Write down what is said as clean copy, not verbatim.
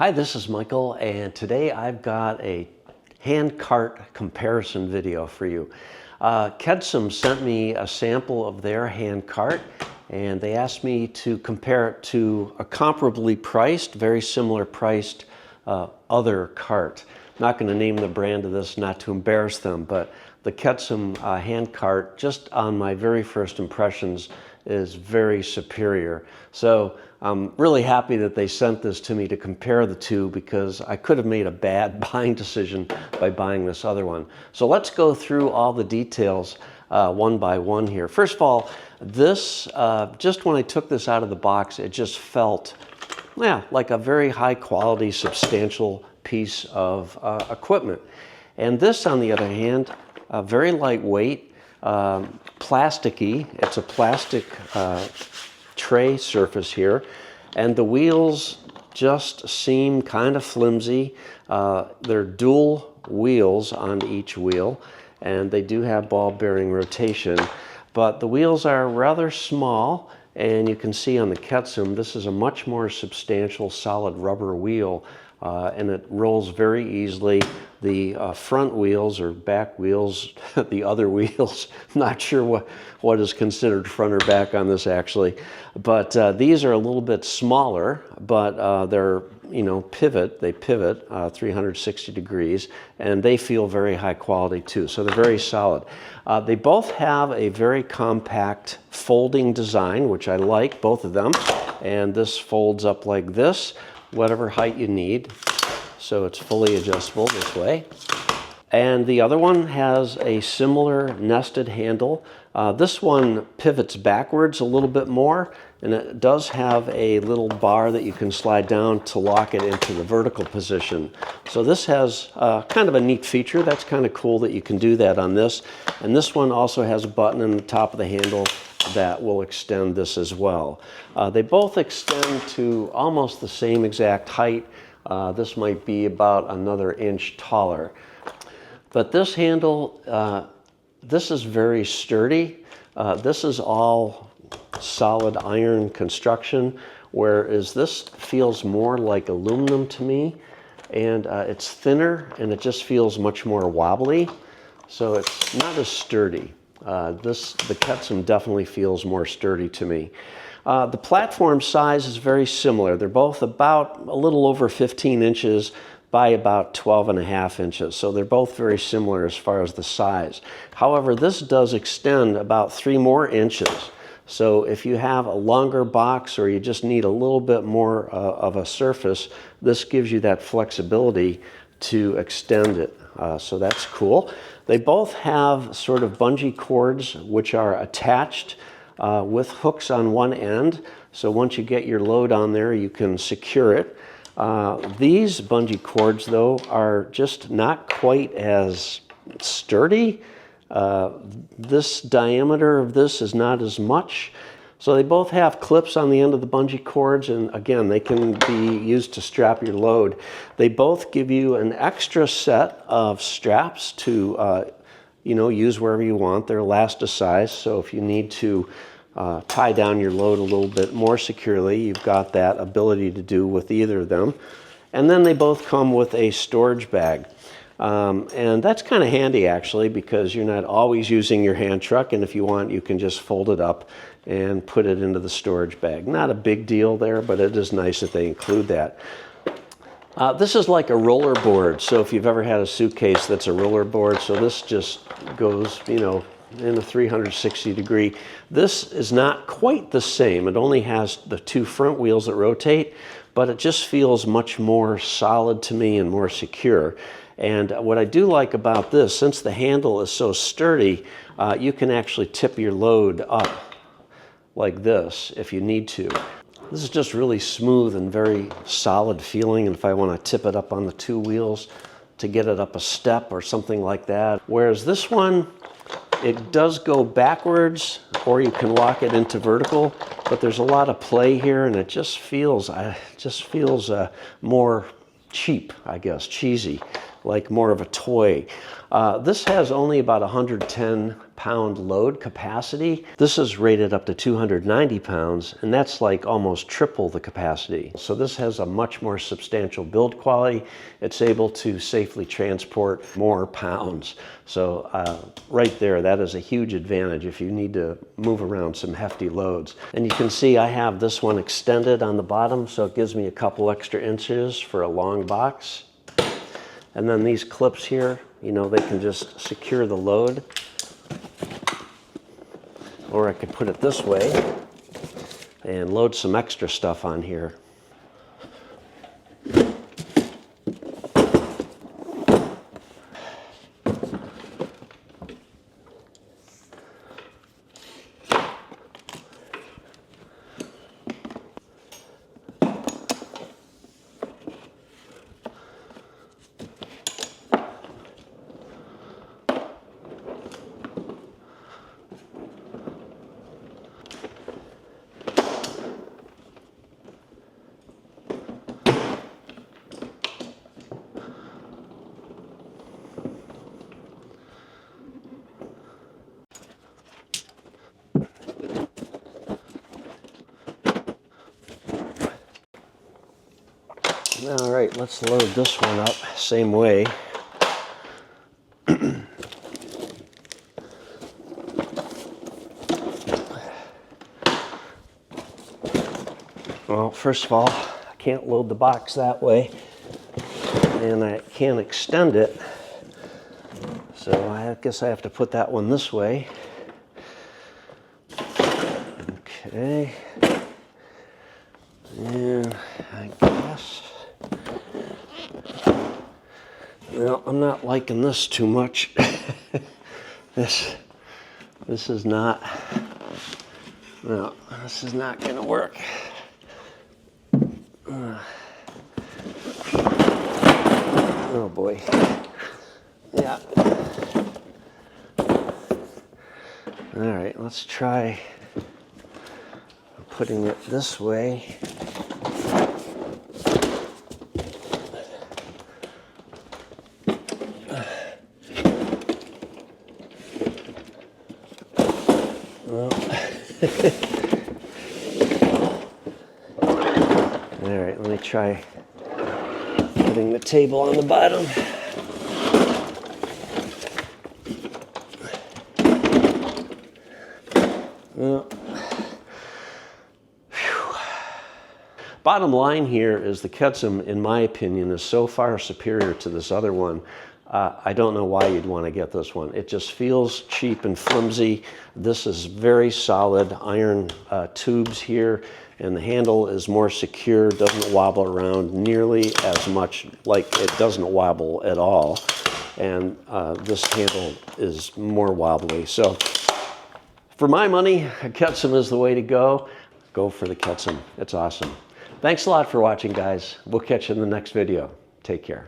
Hi, this is Michael, and today I've got a hand cart comparison video for you. Kedsum sent me a sample of their hand cart, and they asked me to compare it to a comparably priced, very similar priced other cart. I'm not going to name the brand of this, not to embarrass them, but the Kedsum hand cart, just on my very first impressions, is very superior. So I'm really happy that they sent this to me to compare the two, because I could have made a bad buying decision by buying this other one. So let's go through all the details one by one here. First of all, this, just when I took this out of the box, it just felt, yeah, like a very high quality, substantial piece of equipment. And this, on the other hand, very lightweight, plasticky. It's a plastic tray surface here, and the wheels just seem kind of flimsy. They're dual wheels on each wheel, and they do have ball bearing rotation, but the wheels are rather small, and you can see on the Kedsum this is a much more substantial solid rubber wheel, and it rolls very easily. The front wheels or back wheels, the other wheels, not sure what is considered front or back on this actually, but these are a little bit smaller, but they're, they pivot 360 degrees, and they feel very high quality too, so they're very solid. They both have a very compact folding design, which I like, both of them, and this folds up like this, whatever height you need. So it's fully adjustable this way. And the other one has a similar nested handle. This one pivots backwards a little bit more, and it does have a little bar that you can slide down to lock it into the vertical position. So this has kind of a neat feature. That's kind of cool that you can do that on this. And this one also has a button in the top of the handle that will extend this as well. They both extend to almost the same exact height. This might be about another inch taller. But this handle, this is very sturdy. This is all solid iron construction, whereas this feels more like aluminum to me, and it's thinner, and it just feels much more wobbly, so it's not as sturdy. The Kedsum definitely feels more sturdy to me. The platform size is very similar. They're both about a little over 15 inches by about 12.5 inches. So they're both very similar as far as the size. However, this does extend about 3 more inches. So if you have a longer box, or you just need a little bit more of a surface, this gives you that flexibility to extend it. So that's cool. They both have sort of bungee cords which are attached with hooks on one end. So once you get your load on there, you can secure it. These bungee cords, though, are just not quite as sturdy. This diameter of this is not as much. So they both have clips on the end of the bungee cords, and again, they can be used to strap your load. They both give you an extra set of straps to use wherever you want. They're elasticized, so if you need to tie down your load a little bit more securely, you've got that ability to do with either of them. And then they both come with a storage bag. And that's kind of handy actually, because you're not always using your hand truck, and if you want, you can just fold it up and put it into the storage bag. Not a big deal there, but it is nice that they include that. This is like a roller board. So if you've ever had a suitcase that's a roller board, so this just goes, in a 360 degree. This is not quite the same. It only has the 2 front wheels that rotate, but it just feels much more solid to me and more secure. And what I do like about this, since the handle is so sturdy, you can actually tip your load up like this if you need to. This is just really smooth and very solid feeling, and if I want to tip it up on the 2 wheels to get it up a step or something like that. Whereas this one, it does go backwards, or you can lock it into vertical, but there's a lot of play here, and it just feels more cheap, I guess, cheesy. like more of a toy. This has only about 110-pound load capacity. This is rated up to 290 pounds, and that's like almost triple the capacity. So this has a much more substantial build quality. It's able to safely transport more pounds. So right there, that is a huge advantage if you need to move around some hefty loads. And you can see I have this one extended on the bottom, so it gives me a couple extra inches for a long box. And then these clips here, you know, they can just secure the load. Or I could put it this way and load some extra stuff on here. All right, let's load this one up same way. Well, first of all, I can't load the box that way, and I can't extend it, so I guess I have to put that one this way. Okay, and I guess, well, I'm not liking this too much. This is not, no, this is not going to work. Oh boy. Yeah. All right, let's try putting it this way. Well. All right, let me try putting the table on the bottom. Well, bottom line here is the Kedsum, in my opinion, is so far superior to this other one. I don't know why you'd want to get this one. It just feels cheap and flimsy. This is very solid iron tubes here, and the handle is more secure, doesn't wobble around nearly as much, like it doesn't wobble at all. And this handle is more wobbly. So for my money, Kedsum is the way to go. Go for the Kedsum. It's awesome. Thanks a lot for watching, guys. We'll catch you in the next video. Take care.